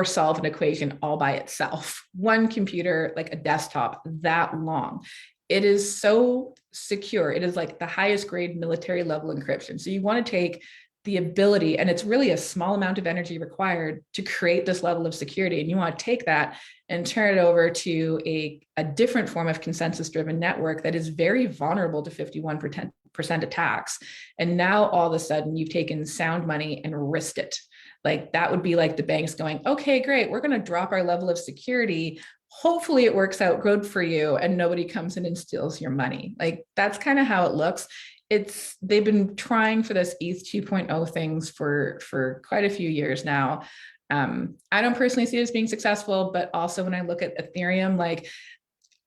solve an equation all by itself. One computer, like a desktop, that long. It is so secure. It is like the highest grade military level encryption. So you want to take the ability, and it's really a small amount of energy required to create this level of security. And you want to take that and turn it over to a different form of consensus-driven network that is very vulnerable to 51% attacks. And now all of a sudden you've taken sound money and risked it. Like that would be like the banks going, okay, great, we're going to drop our level of security. Hopefully it works out good for you and nobody comes in and steals your money. Like that's kind of how it looks. They've been trying for this ETH 2.0 things for quite a few years now. I don't personally see it as being successful, but also when I look at Ethereum, like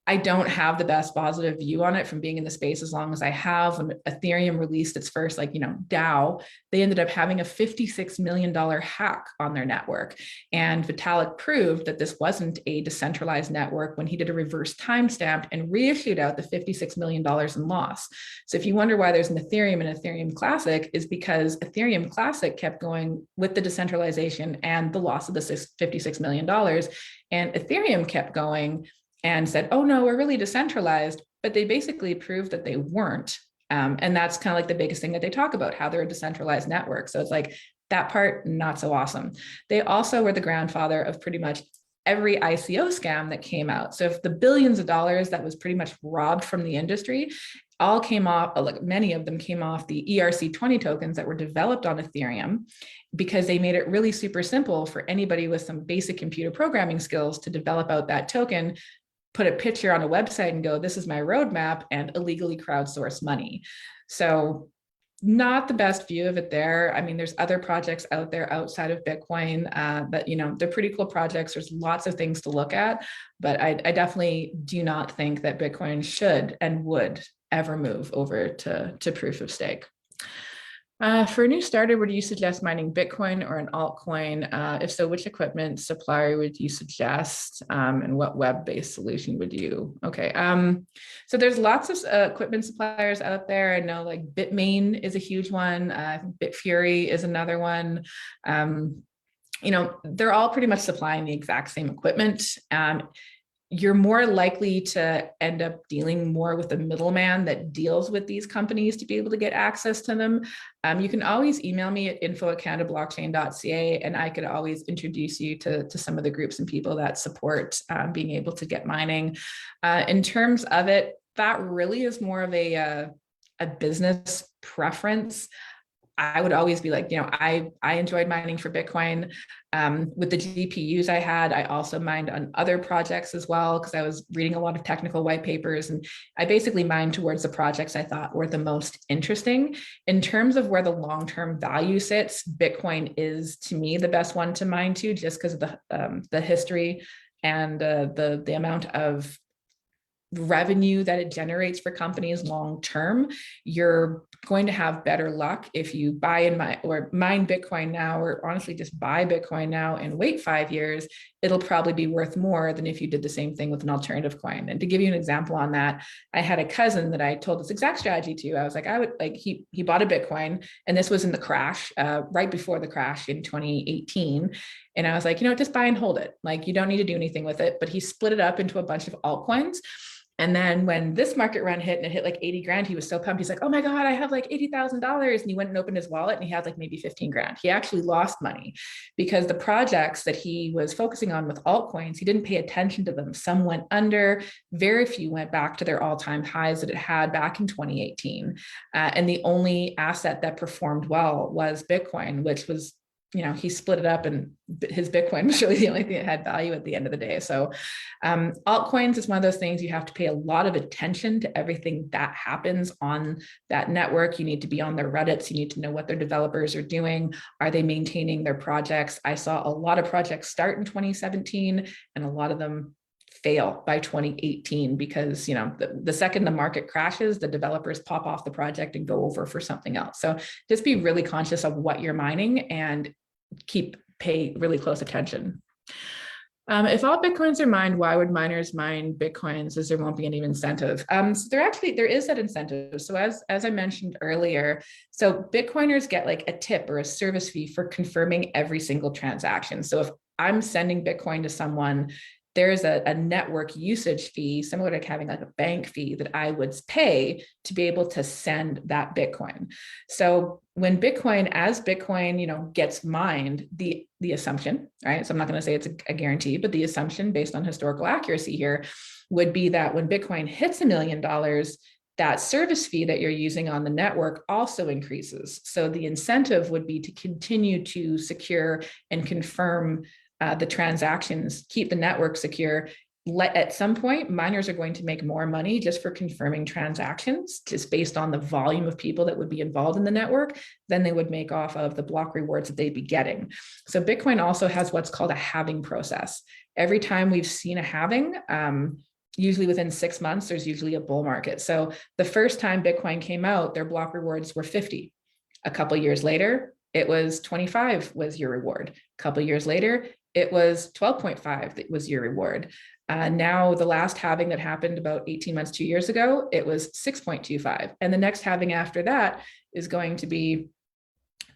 I don't have the best positive view on it from being in the space as long as I have. When Ethereum released its first, like, DAO, they ended up having a $56 million hack on their network. And Vitalik proved that this wasn't a decentralized network when he did a reverse timestamp and reissued out the $56 million in loss. So if you wonder why there's an Ethereum and Ethereum Classic, is because Ethereum Classic kept going with the decentralization and the loss of the $56 million. And Ethereum kept going and said, oh no, we're really decentralized, but they basically proved that they weren't. And that's kind of like the biggest thing that they talk about, how they're a decentralized network. So it's like that part, not so awesome. They also were the grandfather of pretty much every ICO scam that came out. So if the billions of dollars that was pretty much robbed from the industry all came off, like many of them came off the ERC20 tokens that were developed on Ethereum, because they made it really super simple for anybody with some basic computer programming skills to develop out that token, put a picture on a website and go, this is my roadmap, and illegally crowdsource money. So not the best view of it there. I mean, there's other projects out there outside of Bitcoin that, they're pretty cool projects. There's lots of things to look at, but I definitely do not think that Bitcoin should and would ever move over to proof of stake. For a new starter, would you suggest mining Bitcoin or an altcoin? If so, which equipment supplier would you suggest, and what web-based solution would you? Okay, so there's lots of equipment suppliers out there. I know like Bitmain is a huge one. Bitfury is another one. They're all pretty much supplying the exact same equipment. You're more likely to end up dealing more with a middleman that deals with these companies to be able to get access to them. You can always email me at info@canadablockchain.ca, and I could always introduce you to some of the groups and people that support being able to get mining. In terms of it, that really is more of a business preference. I would always be like, I enjoyed mining for Bitcoin. With the GPUs I had, I also mined on other projects as well, because I was reading a lot of technical white papers, and I basically mined towards the projects I thought were the most interesting. In terms of where the long-term value sits, Bitcoin is, to me, the best one to mine to, just because of the history and the amount of revenue that it generates for companies long term. You're going to have better luck if you buy or mine Bitcoin now, or honestly just buy Bitcoin now and wait 5 years. It'll probably be worth more than if you did the same thing with an alternative coin. And to give you an example on that, I had a cousin that I told this exact strategy to. I was like, he bought a Bitcoin, and this was in the crash, right before the crash in 2018. And I was like, just buy and hold it. Like, you don't need to do anything with it. But he split it up into a bunch of altcoins. And then when this market run hit and it hit like 80 grand, he was so pumped. He's like, oh my God, I have like $80,000. And he went and opened his wallet and he had like maybe 15 grand. He actually lost money because the projects that he was focusing on with altcoins, he didn't pay attention to them. Some went under, very few went back to their all-time highs that it had back in 2018. And the only asset that performed well was Bitcoin, which was, he split it up, and his Bitcoin was really the only thing that had value at the end of the day. So altcoins is one of those things you have to pay a lot of attention to everything that happens on that network. You need to be on their Reddits. You need to know what their developers are doing. Are they maintaining their projects? I saw a lot of projects start in 2017, and a lot of them fail by 2018 because the second the market crashes, the developers pop off the project and go over for something else. So just be really conscious of what you're mining and pay really close attention. If all Bitcoins are mined, why would miners mine Bitcoins, as there won't be any incentive? So there is that incentive. So as I mentioned earlier, so Bitcoiners get like a tip or a service fee for confirming every single transaction. So if I'm sending Bitcoin to someone, there's a network usage fee, similar to having like a bank fee that I would pay to be able to send that Bitcoin. So when Bitcoin gets mined, the assumption, right? So I'm not going to say it's a guarantee, but the assumption based on historical accuracy here would be that when Bitcoin hits $1 million, that service fee that you're using on the network also increases. So the incentive would be to continue to secure and confirm the transactions, keep the network secure. At some point, miners are going to make more money just for confirming transactions, just based on the volume of people that would be involved in the network, than they would make off of the block rewards that they'd be getting. So Bitcoin also has what's called a halving process. Every time we've seen a halving, usually within 6 months, there's usually a bull market. So the first time Bitcoin came out, their block rewards were 50. A couple of years later, it was 25 was your reward. A couple of years later, it was 12.5 that was your reward. Now, the last halving that happened about 18 months, 2 years ago, it was 6.25. And the next halving after that is going to be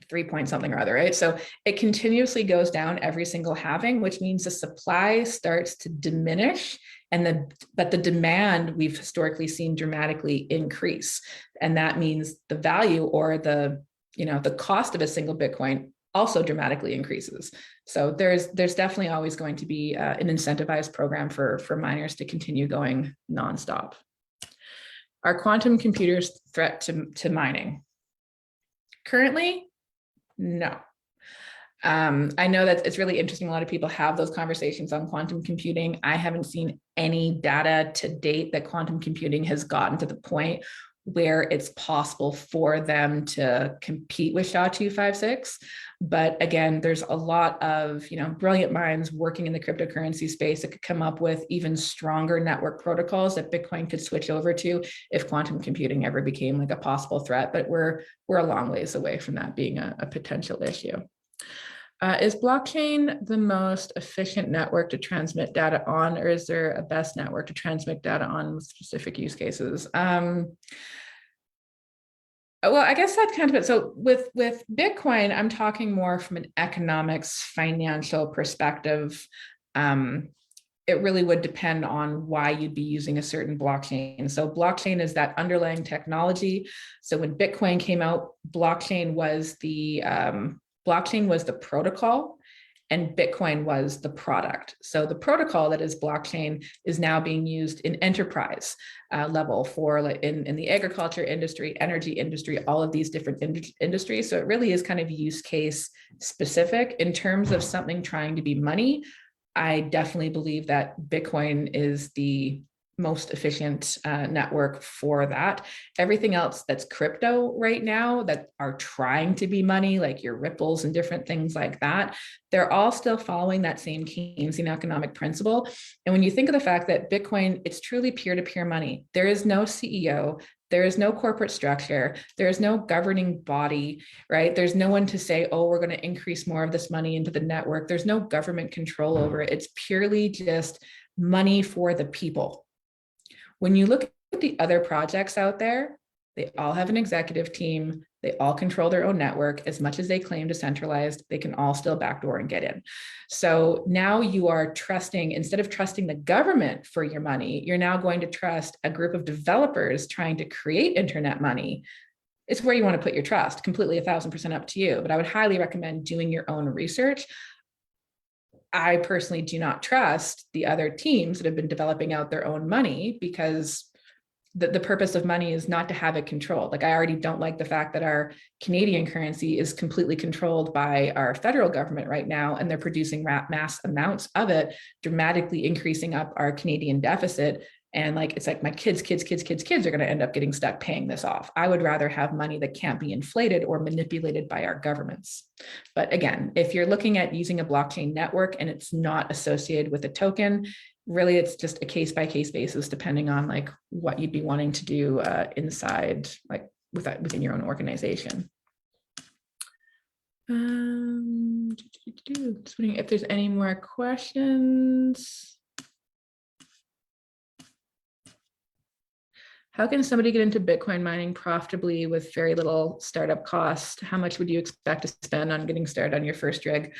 3 point something or other, right? So it continuously goes down every single halving, which means the supply starts to diminish, but the demand we've historically seen dramatically increase. And that means the value or the cost of a single Bitcoin also dramatically increases. So there's definitely always going to be an incentivized program for miners to continue going nonstop. Are quantum computers a threat to mining? Currently, no. I know that it's really interesting. A lot of people have those conversations on quantum computing. I haven't seen any data to date that quantum computing has gotten to the point where it's possible for them to compete with SHA-256. But again, there's a lot of brilliant minds working in the cryptocurrency space that could come up with even stronger network protocols that Bitcoin could switch over to if quantum computing ever became like a possible threat. But we're a long ways away from that being a potential issue. Is blockchain the most efficient network to transmit data on, or is there a best network to transmit data on with specific use cases? Well, I guess that's kind of it. So with Bitcoin, I'm talking more from an economics, financial perspective. It really would depend on why you'd be using a certain blockchain. So blockchain is that underlying technology. So when Bitcoin came out, blockchain was the protocol and Bitcoin was the product. So the protocol that is blockchain is now being used in enterprise level for like in the agriculture industry, energy industry, all of these different industries. So it really is kind of use case specific. In terms of something trying to be money, I definitely believe that Bitcoin is the most efficient network for that. Everything else that's crypto right now that are trying to be money, like your Ripples and different things like that, they're all still following that same Keynesian economic principle. And when you think of the fact that Bitcoin, it's truly peer-to-peer money, there is no CEO, there is no corporate structure, there is no governing body, right? There's no one to say, oh, we're going to increase more of this money into the network. There's no government control over it. It's purely just money for the people. When you look at the other projects out there, they all have an executive team. They all control their own network. As much as they claim decentralized, they can all still backdoor and get in. So now you are trusting, instead of trusting the government for your money, you're now going to trust a group of developers trying to create internet money. It's where you want to put your trust, completely 1,000% up to you. But I would highly recommend doing your own research. I personally do not trust the other teams that have been developing out their own money because the purpose of money is not to have it controlled. Like I already don't like the fact that our Canadian currency is completely controlled by our federal government right now, and they're producing mass amounts of it, dramatically increasing up our Canadian deficit. And like, it's like my kids are going to end up getting stuck paying this off. I would rather have money that can't be inflated or manipulated by our governments. But again, if you're looking at using a blockchain network and it's not associated with a token, really it's just a case by case basis, depending on like what you'd be wanting to do inside, like within your own organization. Just wondering if there's any more questions. How can somebody get into Bitcoin mining profitably with very little startup cost? How much would you expect to spend on getting started on your first rig?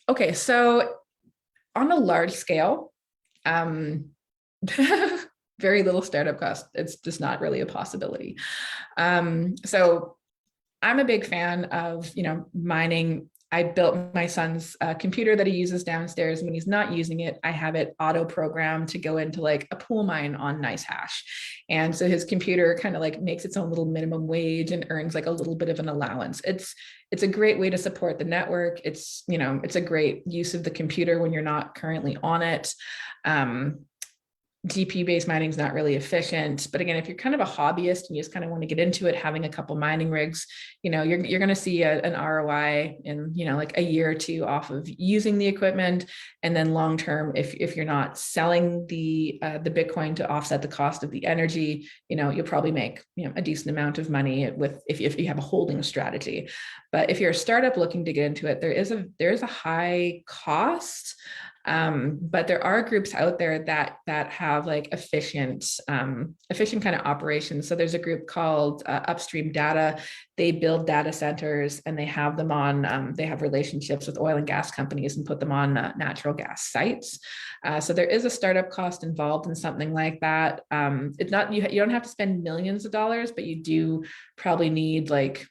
Okay, so on a large scale, very little startup cost. It's just not really a possibility. So I'm a big fan of, mining. I built my son's computer that he uses downstairs. When he's not using it, I have it auto programmed to go into like a pool mine on NiceHash. And so his computer kind of like makes its own little minimum wage and earns like a little bit of an allowance. It's a great way to support the network. It's a great use of the computer when you're not currently on it. GPU-based mining is not really efficient. But again, if you're kind of a hobbyist and you just kind of want to get into it, having a couple mining rigs, you're going to see an ROI in, like a year or two off of using the equipment. And then long term, if you're not selling the Bitcoin to offset the cost of the energy, you'll probably make a decent amount of money if you have a holding strategy. But if you're a startup looking to get into it, there is a high cost. But there are groups out there that have like efficient kind of operations. So there's a group called Upstream Data. They build data centers and they have them on. They have relationships with oil and gas companies and put them on natural gas sites. So there is a startup cost involved in something like that. It's not you don't have to spend millions of dollars, but you do probably need like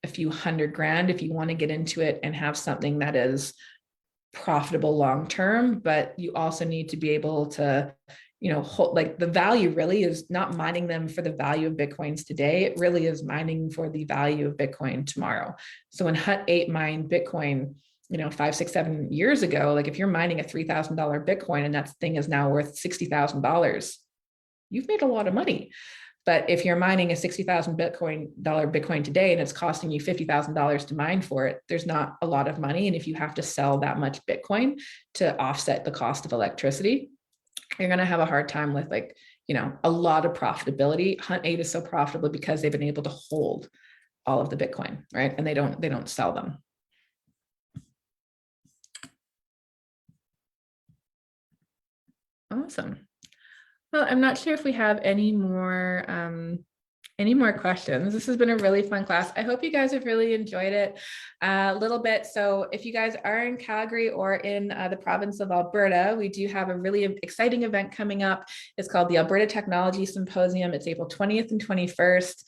a few $100,000 if you want to get into it and have something that is profitable long term. But you also need to be able to like the value really is not mining them for the value of Bitcoins today. It really is mining for the value of Bitcoin tomorrow. So when Hut 8 mined Bitcoin 5, 6, 7 years ago, like if you're mining a $3,000 Bitcoin and that thing is now worth $60,000, you've made a lot of money. But if you're mining a $60,000 Bitcoin today and it's costing you $50,000 to mine for it, there's not a lot of money. And if you have to sell that much Bitcoin to offset the cost of electricity, you're going to have a hard time with a lot of profitability. Hunt 8 is so profitable because they've been able to hold all of the Bitcoin, right? And they don't sell them. Awesome. Well, I'm not sure if we have any more questions. This has been a really fun class. I hope you guys have really enjoyed it a little bit. So if you guys are in Calgary or in the province of Alberta, we do have a really exciting event coming up. It's called the Alberta Technology Symposium. It's April 20th and 21st.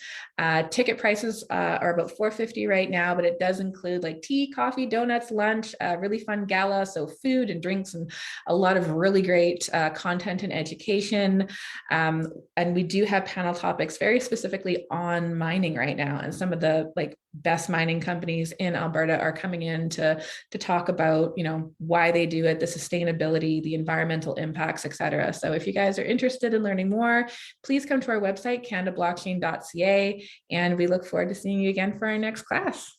Ticket prices are about $450 right now, but it does include like tea, coffee, donuts, lunch, really fun gala. So food and drinks and a lot of really great content and education. And we do have panel topics very specifically on mining right now. And some of the best mining companies in Alberta are coming in to talk about, why they do it, the sustainability, the environmental impacts, et cetera. So if you guys are interested in learning more, please come to our website, canadablockchain.ca, and we look forward to seeing you again for our next class.